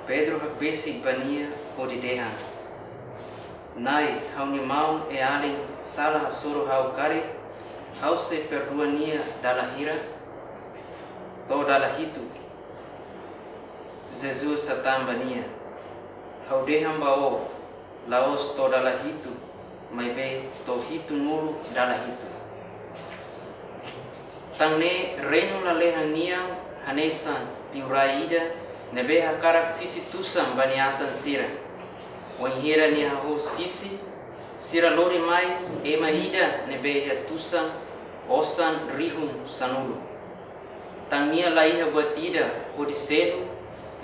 Pedro hakbesi bania hodidehan. Nai hau ni mau e alin salah suru hau kari hau se perdua nia dalahira to dalahitu. Jesus satamba nia hau dehan bao laos to dalahitu mai be to hitu nulu dalahitu. Tangne reino la lehan niang hanesan piuraida nebe hakarak sisi tusam baniatan sira. Wanhira ni hau sisi sira lori mai ema ida nebe ya tusam osan rihum sanulu. Tangia laiha batida hodiselu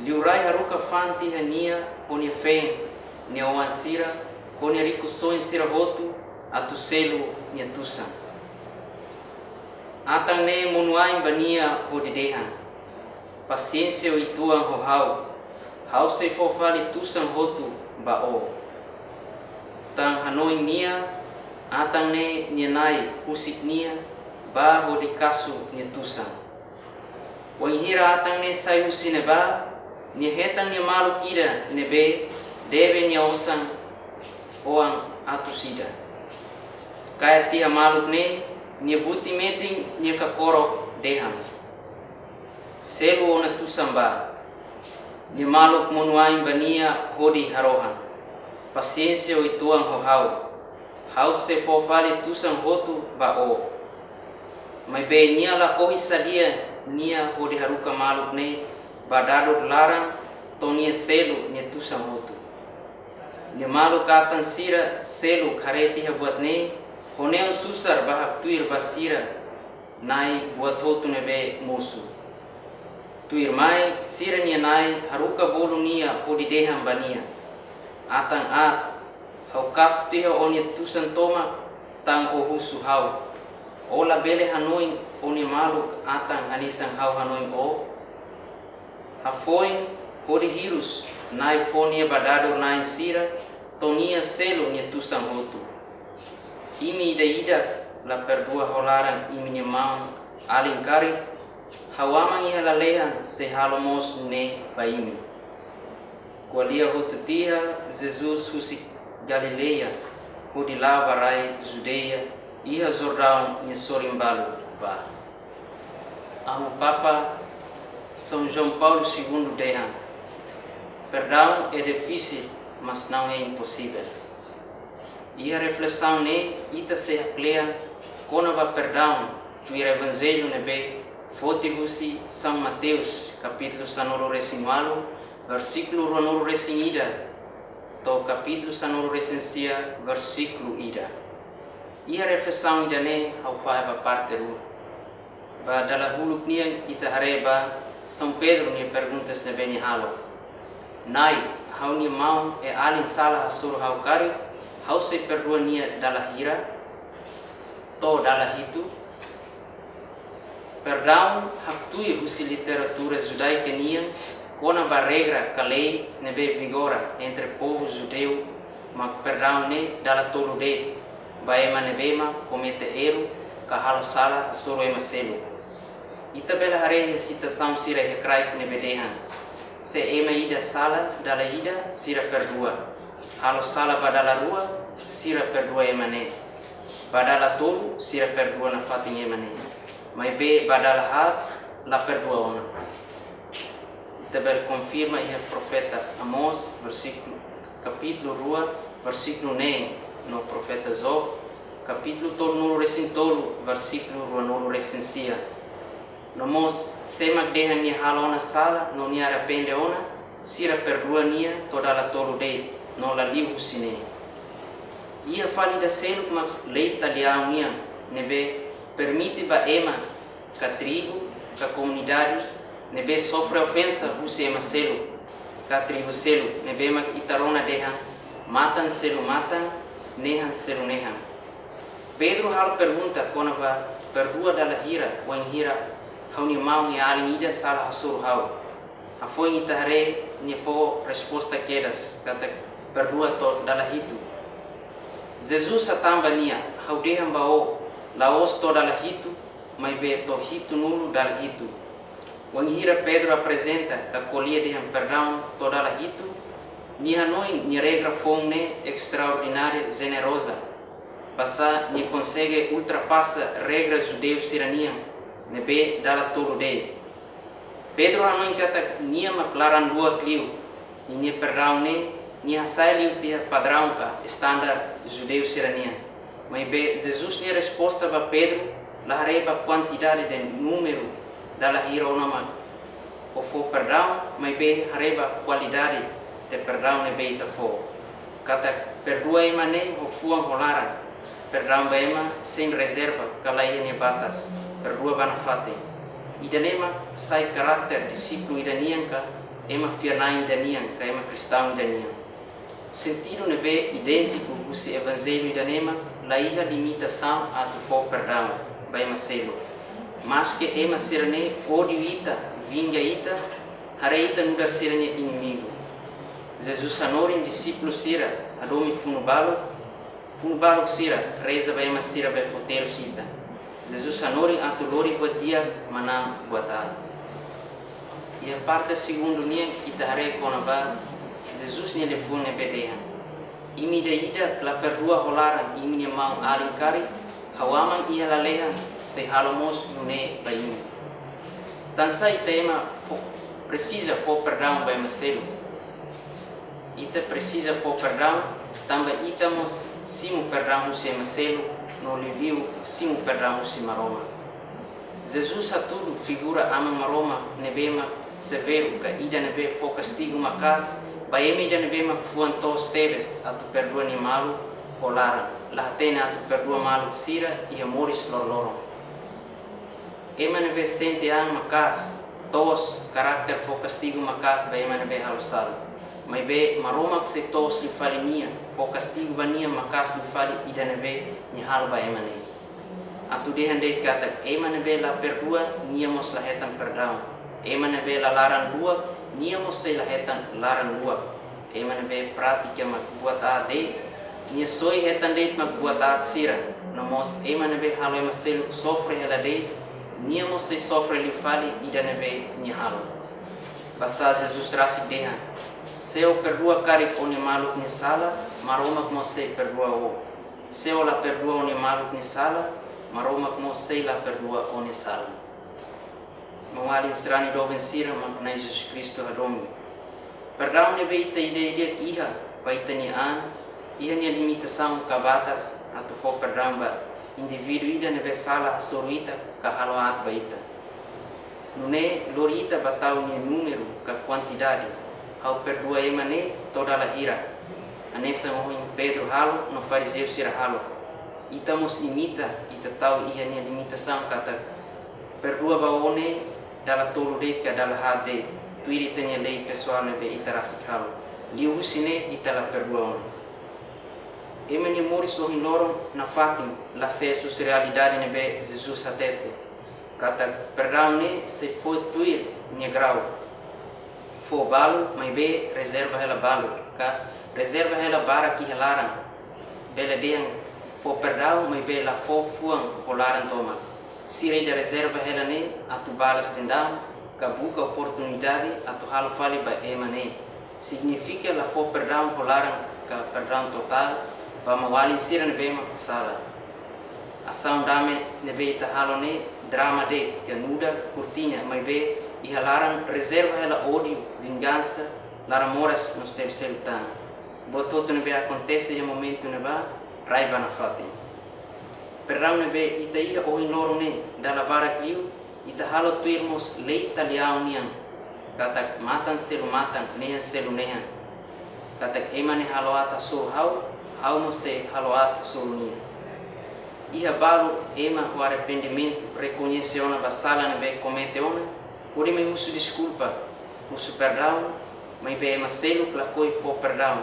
liurai haruka fanti hania honia fen ni oan sira honia riku soin sira hotu atuselu ni tusam. Atang ne munuain bania hodidehan. Paciência o ituang ho hau se fofali tusang hotu bao. Tang hanoi nia atang ne nianai usik nia ba ho dikasu ni tusang. Wanghira atang ne sayusi ne ba ni hetang ni malu ida ne be deve ni osang oang atusida. Kair tia maluk ne ni buti meting ni kakoro deham. Selu ona tusamba ni maluk munuain bania hodi harohan. Paciência o ituang ho hau se fofali tusang hotu bao. Mai be nia la kohi sadia nia hodi haruka maluk ne badador larang to nia selu nia tusang hotu. Ni maluk atan sira selu kareti habuat ne honeon susar bahak tuir basira nai buat hotu ne be musuh. Tuir mai sira nia nai haruka bolu nia hodi deham bania. Atang hau kasu tiha onia tusan toma tang ohusu hau. Ola bele hanoin onia maluk atang anisang hau hanoin o. Hafoin hodi hirus nai fonia badado nai sira tonia selo nia tusan hotu. Imi ida la perdua holarang imi nia maun alin kari. Hawamang iha lalehan se halomos ne baimi. Kualia hotutiha Jesus husik Galileia hudi lavarai Judeia iha Jordão ni sorimbalu ba. Amo Papa São João Paulo II dehan. Perdão é difícil, mas não é impossível. Iha reflexão ne ita se haklea konava perdão tu evangelho ne be Fotihusi São Mateus, capítulo sanoro resinualo, versículo ronoro resinida, to capítulo sanoro resensia, versículo ida. Ia reflexão ida ne, ao faiba parte ru. Ba dala huluk nia ita hareba, São Pedro nia perguntas ne beni halo. Nai, hau nia mau e alin salah asur hau kari, hau se perdua nia dala hira, to dala hitu. Perdão haktui husi literatura judaica nia kona ba regra kalei nebe vigora entre povo judeu ma perdão ne dala tolu de ba ema nebema comete erro kahalo sala soro ema selo. Ita bela hare citação sira hebraico nebe dehan se ema ida sala dala ida sira perdua halo sala ba dala rua sira perdua ema ne ba dala tolu sira perdua na fating ema ne. Mai be badala hat la perdoa. Tabel confirma o profeta Amós, capítulo 2, versículo 9, no profeta Job, capítulo tolo recintolo, versículo no recensia. Nomos semak dehan ni halona sala, no ni arrepende ona, sira perdoa nia toda la tolo de, no la liu sine. Ia fali da selo mak leita liau nia, nebe permite ba ema ka tribo, ka comunidade, nebe sofre ofensa huse ema selo, ka tribo selo, nebe mak itarona dehan, matan selo matan, nehan selo nehan. Pedro hal pergunta kona ba perdua dala hira, wan hira, hau ni mau ni alin ida salah asur hau. Afoi itahare ni fo resposta quedas, kata perdua to dala hitu. Jesus atamba nia, hau dehan bao laos to dala hitu, mai be to hitu nulu dala hitu. Wanghira Pedro apresenta que colher de perdão toda a hito, ni hanoi ni regra fonne extraordinária generosa, basta ni consegue ultrapassa regra judeu sirania, nebe dala todo de. Pedro hanoi kata ni maklaran dua kliu, ni perdão ne ni hasai liu tia padrão ka standar judeu sirania. Mas be Jesus ni resposta ba Pedro la reba quantidade de número dalla hiro nama o fo perdão, mas be hareba qualidade de perdão ne be ita fo. Kata perdoa emane o fuang holara, perdão ba ema sem reserva kalai ne batas, perdoa bana fate. Idanema sai karakter discípulo idanian ka ema fianai idanian ka ema cristão idanian. Sentido ne be idêntico com se evangelho idanema la iha limitação a tu fo perdão ba ema selo. Mas que ema serane ódio ita, vinga ita, hare ita nudar serane inimigo. Jesus anorin discípulo sira, adomi funubalo sira, reza ba ema sira ba foteiro sita. Jesus anorin atulori buat dia manam buatan. E a parte segundo nia kita hare kona ba Jesus nia lefone bedehan. Imi da ida la perdoa holara imi nia mau alingkari hawaman ia lalehan se halomos nune baim. Tansa ita ema precisa fo perdão ba ema selo. Ita precisa fo perdão, tamba itamos simu perdão se ema selo, no liviu simu perdão se maroma. Jesus a tudo figura ama maroma nebema severo ka ida nebe fo castigo makas, ba ema ida nebema fuantos tebes a tu perdoa ni malu olara. La tena tu perdoa malu sira e amores lorloro. Ema nebe sente ang makas, tos karakter fo castigo makas ba ema nebe halosal. Mai be maromak se tos li fali nia, fo castigo ba nia makas li fali ida nebe ni hal ba ema ne. Atu dehan deit kata ema nebe la perdoa nia mos la hetan perdão. Ema nebe la laran dua nia mos se la hetan laran dua. Ema nebe pratica mak buat ade nia soi hetan deit mak buat at sira, namos ema nebe halo ema selu sofre hela deit, nia mos se sofre li fali ida nebe nia halo. Basta Jesus rasi deha, seo perdoa kari one maluk ni sala, maromak mo se perdoa o. Seo la perdoa one maluk ni sala, maromak mo se la perdoa one sala. Mengalin serani doben sira mak na Jesus Cristo hadomi. Perdão nebe ita ide iha, baita ni an, iha nia limitação ka batas atu fo perdão ba indivíduo ida nebe sala soruita ka haloat baita. Nune lorita batau ni número ka quantidade, ao perdoa emane toda la hira. Anessa mohin Pedro halo no fariseu sira halo. Itamos imita ita tau iha nia limitação kata perdoa ba one dala tolu det ka dala hade, tuiri tanya lei pessoal nebe ita rasik halo. Liu sine ita la perdoa one. Ema ni mori sohin loro na fatim la sesus realidade nebe Jesus hatete. Kata perdão ne se foi tuir ni grau. Fo balo mai be reserva hela balo. Ka reserva hela bara ki helaran. Bela deang fo perdão mai be la fo fuang holaran toma. Sirei da reserva hela ne atu balas tendam ka buka oportunidade atu halo fali ba ema ne. Significa la fo perdão holaran ka perdão total. Pamawalin sira nebe mak sala. Asam dame nebe ita halo ne drama de que nuda curtinha, mas be ihalaran reserva ela ódio, vingança, laramoras no seu tan. Botot nebe acontece em momento neba raiva na fate. Perdão nebe ita ia o inoro ne dala bara kliu ita halo tuirmos leita liau nian. Kata matan selu matan, nehan selu nehan. Kata emane halo ata surhau ao não se haloata solunia. Iha balo ema o arrependimento reconhece ona basala nebe comete ona, ori me musu desculpa, musu perdão, mas be ema selo placoi fo perdão.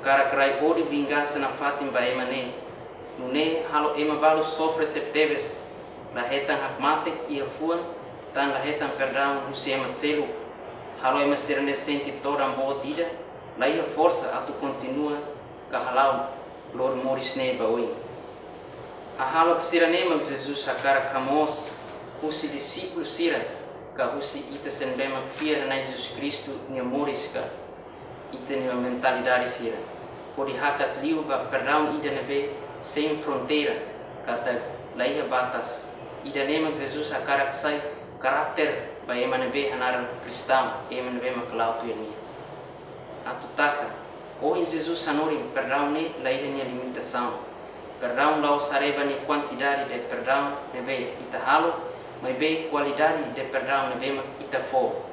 Cara crai ori vingança na fatim ba ema ne. Nune halo ema balo sofre tepteves, la hetan hakmate iha fuan, tan la hetan perdão musu ema selo. Halo ema serane senti toda boa tida, la iha força atu continua kahalau lor moris ne baoi. A halok sira ne mag Jesus hakara kamos kusi discípulo sira kahusi ita senlema fia na Jesus Cristo ni amores ka ita ni mentalidade sira pode hakat liu ba perdão ida nebe sem fronteira kata laiha batas ida nema Jesus a karakter ba ema nebe hanaran cristão ema nebe maklautu yani atutaka o em Jesus hanorim perdão ne laiha ni limitação perdão lau sareba ni quantidade de perdão nebe ita halo mas bem qualidade de perdão ne bem ita fo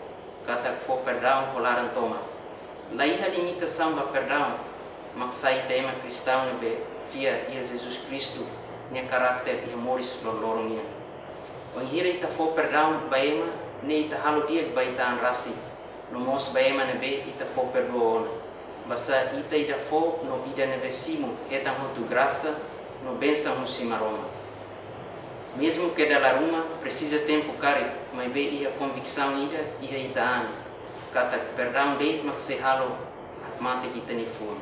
kata fo perdão holaran toma laiha limitação ba perdão maksai tema cristão ne be fia ia Jesus Cristo ne karakter e amores lorong ia o hira ita fo perdão baema ne ita halo dia baitan rasi no mos baema ne be ita fo perdoa basa ita ida fo no ida ne besimo etam hotu graça no benção no simaroma mesmo que dalam rumah precisa tempo kare mas bem ia convicção ida ia itaan kata perdão de maksai halo mate kita ni fun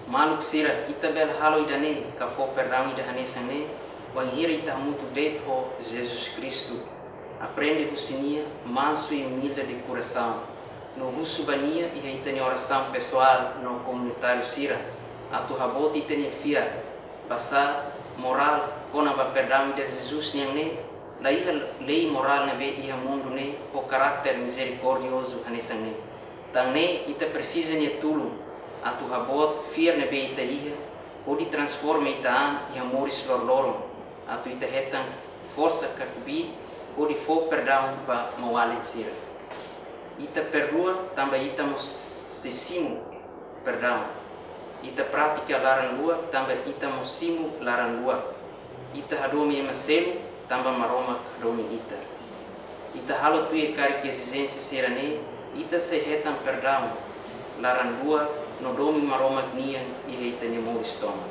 maluk sira ita bel halo ida ne ka fo perdão ida hanesan ne wan hira ita mutu de ho Jesus Cristo aprende husinia manso e humilde de coração no husubania ia ita ni oração pessoal no comunitário sira atu habot ita ni fiar basa moral kona ba perdão de Jesus yang ne laiha lei moral na be ia mundo ne o caráter misericordioso hanesan ne tang ne ita precisa ni tulung atu habot fiar na be ita ia o di transforma ita an ia moris lorlorong atu ita hetang força kakubi o di fo perdão ba mawalin sira ita perdoa tamba ita mosisimu perdão ita pratica laran lua tamba ita mosimu laran lua ita hadomi maselu tamba maroma hadomi ita halo tui kari que exigência serane ita se retam perdão laran lua no domi maroma gnian e ita nemo estoma